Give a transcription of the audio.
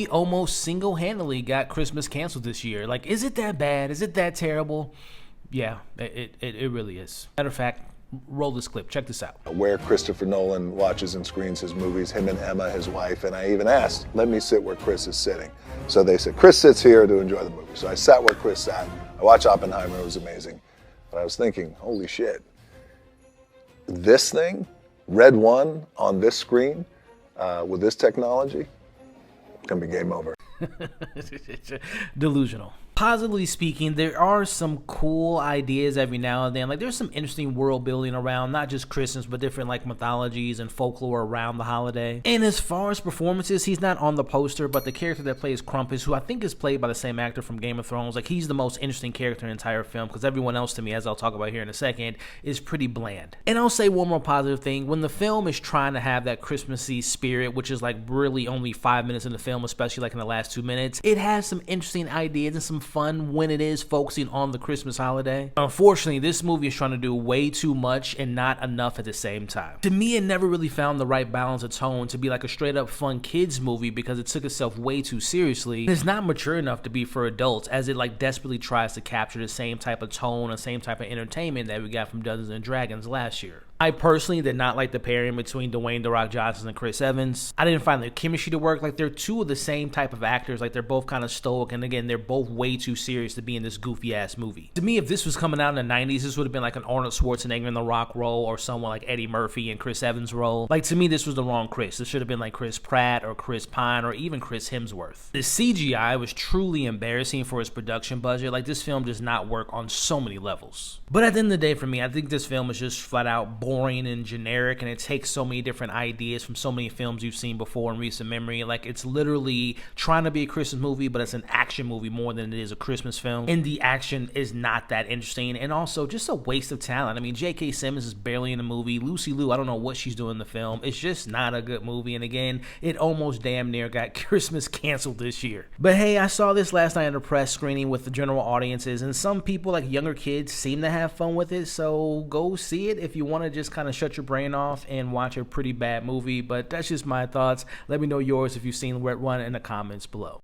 movie almost single-handedly got Christmas canceled this year. Like, is it that bad? Is it that terrible? Yeah, it really is. Matter of fact, roll this clip. Check this out. Where Christopher Nolan watches and screens his movies, him and Emma, his wife, and I even asked, let me sit where Chris is sitting. So they said, Chris sits here to enjoy the movie. So I sat where Chris sat. I watched Oppenheimer, it was amazing. But I was thinking, holy shit, this thing, Red One on this screen, with this technology, it's gonna be game over. Delusional. Positively speaking, there are some cool ideas every now and then. Like, there's some interesting world building around not just Christmas, but different like mythologies and folklore around the holiday. And as far as performances, he's not on the poster, but the character that plays Krampus, who I think is played by the same actor from Game of Thrones, like, he's the most interesting character in the entire film, because everyone else to me, as I'll talk about here in a second, is pretty bland. And I'll say one more positive thing. When the film is trying to have that Christmassy spirit, which is like really only 5 minutes in the film, especially like in the last 2 minutes, it has some interesting ideas and some fun when it is focusing on the Christmas holiday. Unfortunately, this movie is trying to do way too much and not enough at the same time. To me, it never really found the right balance of tone to be like a straight up fun kids movie, because it took itself way too seriously. It's not mature enough to be for adults, as it like desperately tries to capture the same type of tone and same type of entertainment that we got from Dungeons and Dragons last year. I personally did not like the pairing between Dwayne "The Rock" Johnson and Chris Evans. I didn't find their chemistry to work. Like, they're two of the same type of actors. Like, they're both kind of stoic, and again, they're both way too serious to be in this goofy ass movie. To me, if this was coming out in the 90s, this would have been like an Arnold Schwarzenegger in The Rock role, or someone like Eddie Murphy in Chris Evans' role. Like, to me, this was the wrong Chris. This should have been like Chris Pratt or Chris Pine or even Chris Hemsworth. The CGI was truly embarrassing for its production budget. Like, this film does not work on so many levels. But at the end of the day, for me, I think this film is just flat out boring and generic, and it takes so many different ideas from so many films you've seen before in recent memory. Like, it's literally trying to be a Christmas movie, but it's an action movie more than it is a Christmas film, and the action is not that interesting, and also just a waste of talent. I mean, J.K. Simmons is barely in the movie. Lucy Liu, I don't know what she's doing in the film. It's just not a good movie, and again, it almost damn near got Christmas canceled this year. But hey, I saw this last night at a press screening with the general audiences, and some people, like younger kids, seem to have fun with it, so go see it if you want to just kind of shut your brain off and watch a pretty bad movie. But that's just my thoughts. Let me know yours if you've seen Red One in the comments below.